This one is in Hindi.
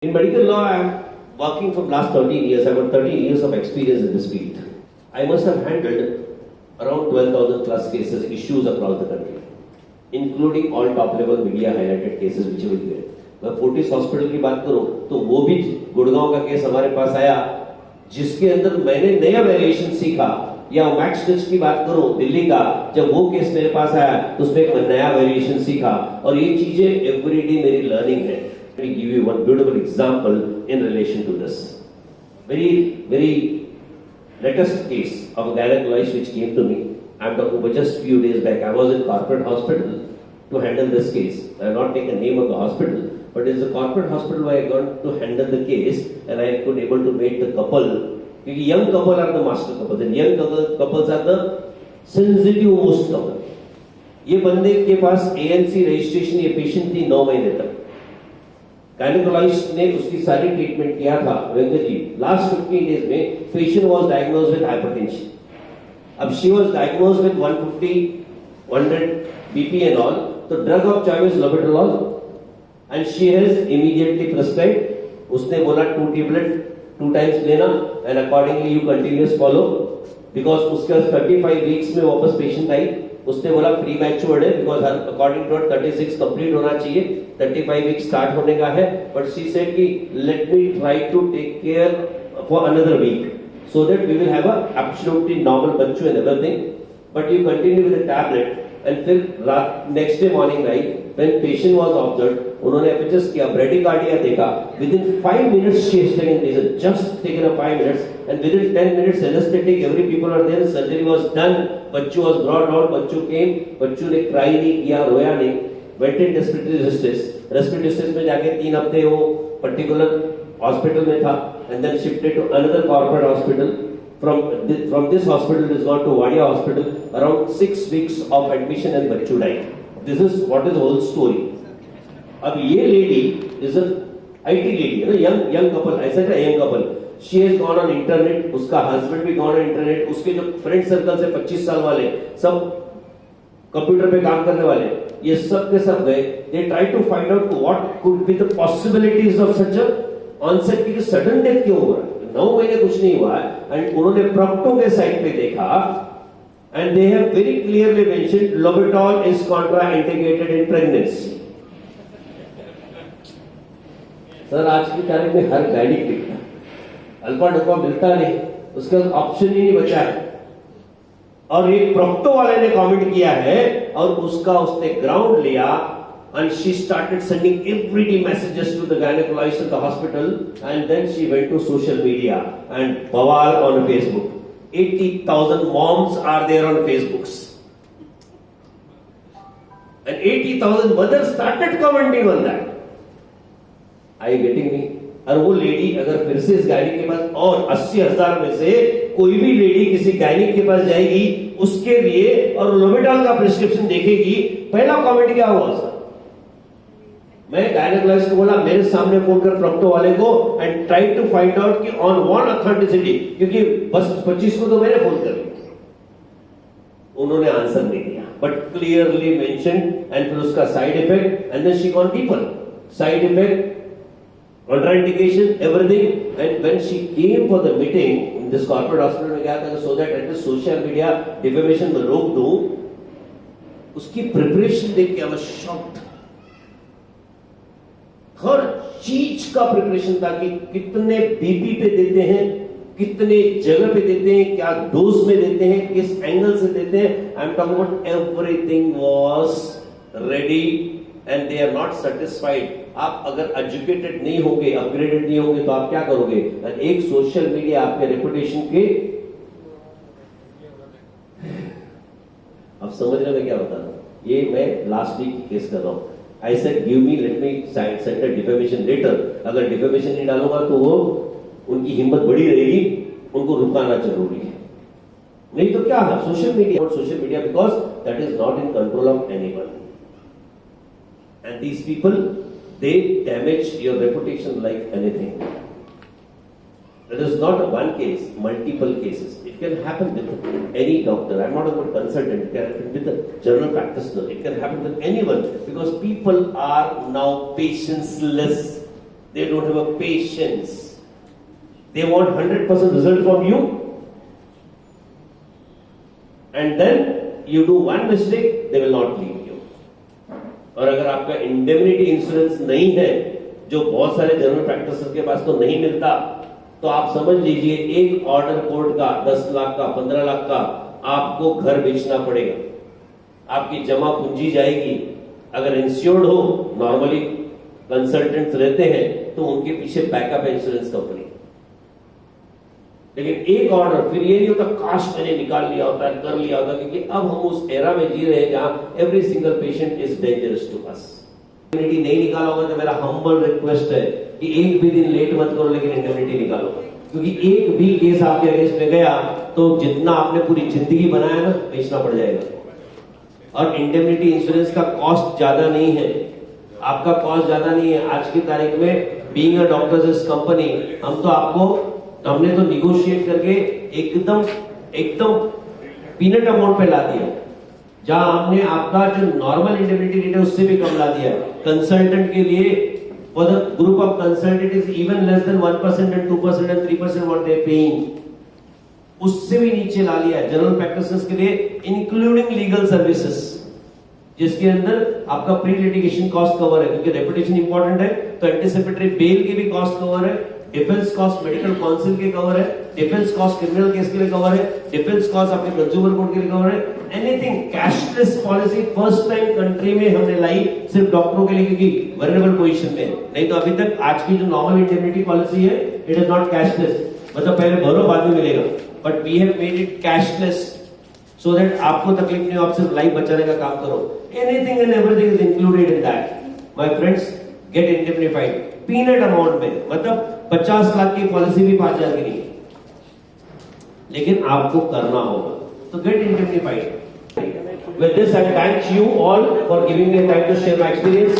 In medical law, I am working for last 13 years. I have got 13 years of experience in this field. I must have handled around 12,000 plus cases, issues across the country, including all top-level media highlighted cases which will be there. मैं फोर्टिस हॉस्पिटल की बात करूं तो वो भी गुड़गांव का केस हमारे पास आया, जिसके अंदर मैंने नया वेरिएशन सीखा। या मैक्स टच की बात करूं दिल्ली का, जब वो केस मेरे पास आया तो उसमें एक नया वेरिएशन सीखा, और ये चीजें एवरीडे मेरी लर्निंग है। Let me give you one beautiful example in relation to this. Very latest case of a gynecologist which came to me. I'm talking about just few days back. I was in corporate hospital to handle this case. I have not taken the name of the hospital, but it's a corporate hospital where I got to handle the case, and I could able to meet the couple. Because young couple are the master couples, and young couples are the sensitive most couple. ये बंदे के पास ANC रजिस्ट्रेशन ये पेशेंट थी 9 महीने तक। गायनेकोलॉजिस्ट ने उसकी सारी ट्रीटमेंट किया था। वेंकट जी, लास्ट 15 डेज में patient was diagnosed with hypertension. अब she was diagnosed with 150 100 BP and all, तो drug of choice labetalol, and she has immediately prescribed. उसने बोला 2 टेबलेट 2 टाइम्स लेना, and accordingly you continuous follow, because उसके 35 वीक्स में वापस पेशेंट आई। उसने बोला प्री मैच्योर्ड है, बिकॉज अकॉर्डिंग टू 36 कंप्लीट होना चाहिए, 35 वीक स्टार्ट होने का है, बट शी सेड कि let me try to take care for another week so that we will have a absolutely normal बच्चू and everything, but you continue with the tablet. And फिर next day morning right when patient was observed, उन्होंने एफएचएस किया, ब्रेडिकार्डिया देखा, within 5 minutes she has taken just taken a 5 minutes, and within 10 minutes anesthetic, every people are there, surgery was done, Bachchu was brought out, Bachchu came, बच्चू ने क्राई नहीं किया, रोया नहीं, went in respiratory distress में जाके 3 हफ्ते वो पर्टिकुलर हॉस्पिटल में था, and then shifted to another corporate hospital. From this hospital it is gone to Wadia hospital, around 6 weeks of admission and Bachchu died. This is what is the whole story. अब ये lady is a IT lady, है ना, young couple, ऐसा है young couple. She has gone on internet, उसका husband भी gone on internet, उसके जो फ्रेंड सर्कल से 25 साल वाले सब कंप्यूटर पे काम करने वाले, ये सब के सब गए। They try to find out what could be the possibilities of such a onset की सडन डेथ क्यों हो रहा है। 9 महीने कुछ नहीं हुआ है, एंड उन्होंने प्रॉक्टो के साइट पे देखा, and they have very clearly mentioned Lobetol is contraindicated in pregnancy. Sir आज की तारीख में हर गाइनिक देखता है, अल्फा डोपा मिलता नहीं, उसका ऑप्शन ही नहीं बचा है। और एक प्रोक्टो वाले ने कमेंट किया है, और उसने ग्राउंड लिया, and she started sending everyday messages to the gynecologist at the hospital, and then she went to social media and bawal on Facebook. 80,000 moms are there on Facebooks, and 80,000 mothers started commenting on that. Are you getting me? और वो लेडी अगर फिर से इस गायनिक के पास, और 80,000 में से कोई भी लेडी किसी गायनिक के पास जाएगी उसके लिए और लोबेटॉल का प्रिस्क्रिप्शन देखेगी, पहला कमेंट क्या हुआ सर? मैं गायनेकोलॉजिस्ट को बोला मेरे सामने फोन कर प्रोक्टो वाले को, and try to find out कि ऑन वन ऑथेंटिसिटी, क्योंकि बस 25 को तो मैंने फोन कर लिया, उन्होंने आंसर नहीं दिया, बट क्लियरली मेंशन, एंड फिर उसका side effect, and then she gone deeper, side effect, contraindication, everything. And when she came for the meeting in this corporate hospital में गया था, so that at the social media defamation में रोक दूं, उसकी प्रिपरेशन देख के I was shocked. हर चीज का प्रिपरेशन था कि कितने बीपी पे देते हैं, कितने जगह पे देते हैं, क्या डोज में देते हैं, किस एंगल से देते हैं। I am talking about everything was ready, and they are not satisfied. आप अगर एजुकेटेड नहीं होंगे, अपग्रेडेड नहीं होंगे, तो आप क्या करोगे? एक सोशल मीडिया आपके रेपुटेशन के, अब समझ रहे मैं क्या बता रहा हूं? ये मैं लास्ट वीक केस कर रहा हूं। I said give me, let me send a defamation letter. अगर डिफेमेशन नहीं डालूंगा तो वो उनकी हिम्मत बड़ी रहेगी, उनको रुकाना जरूरी है। नहीं तो क्या है social media, because that is not in control of anyone, and these people they damage your reputation like anything. It is not one case, multiple cases. It can happen with any doctor. I'm not a good consultant. It can happen with a general practitioner. It can happen with anyone, because people are now patienceless. They don't have a patience. They want 100% result from you. And then you do one mistake, they will not leave you. और अगर आपका इंडेमनिटी इंश्योरेंस नहीं है, जो बहुत सारे जनरल प्रैक्टिशनर्स के पास तो नहीं मिलता, तो आप समझ लीजिए एक ऑर्डर कोर्ट का 10 लाख का 15 लाख का आपको घर बेचना पड़ेगा, आपकी जमा पूंजी जाएगी। अगर इंश्योर्ड हो, नॉर्मली कंसल्टेंट्स रहते हैं तो उनके पीछे बैकअप इंश्योरेंस कंपनी। लेकिन एक ऑर्डर, फिर ये नहीं होता काश मैंने निकाल लिया होता है, कर लिया होता, क्योंकि अब हम उस एरा में जी रहे हैं जहां every single patient is dangerous to us. Indemnity नहीं निकाला होगा तो मेरा हम्बल रिक्वेस्ट है कि एक भी दिन लेट मत करो, लेकिन इंडेमनिटी निकालो, क्योंकि एक भी केस आपके अगेंस्ट में गया तो जितना आपने पूरी जिंदगी बनाया ना, बेचना पड़ जाएगा। और इंडेमनिटी इंश्योरेंस का कॉस्ट ज्यादा नहीं है, आपका कॉस्ट ज्यादा नहीं है। आज की तारीख में बीइंग अ डॉक्टर्स कंपनी, हमने तो निगोशिएट करके एकदम पीनट अमाउंट पे ला दिया, जहां हमने आपका जो नॉर्मल इंडेमनिटी रेट है उससे भी कम ला दिया। कंसल्टेंट के लिए for the group of consultant is even less than 1% and 2% and 3% what they are paying, उससे भी नीचे ला लिया। जनरल प्रैक्टिशनर्स के लिए इंक्लूडिंग लीगल सर्विसेज, जिसके अंदर आपका प्री लिटिगेशन कॉस्ट कवर है, क्योंकि रेपुटेशन इंपॉर्टेंट है, तो एंटीसिपेटरी बेल के भी कॉस्ट कवर है, डिफेंस कॉस्ट मेडिकल काउंसिल के कवर है, डिफेंस कॉस्ट क्रिमिनल केस के लिए कवर है, डिफेंस कॉस्ट आपके कंज्यूमर कोर्ट के लिए कवर है। Anything cashless policy first time country में हमने लाई, सिर्फ डॉक्टरों के लिए, क्योंकि वल्नरेबल पोजीशन में। नहीं तो अभी तक आज की जो नॉर्मल इंडेमनिटी पॉलिसी है, इट इज नॉट कैशलेस, मतलब पहले भरो बाद में मिलेगा, but we have made it cashless so that आपको तकलीफ नहीं हो, आप सिर्फ लाइफ बचाने का काम करो। Anything and everything is included in that. My friends, get indemnified peanut amount में, मतलब 50 लाख की पॉलिसी भी 5,000 की नहीं, लेकिन आपको करना होगा, तो get indemnified. With this, I thank you all for giving me time to share my experience.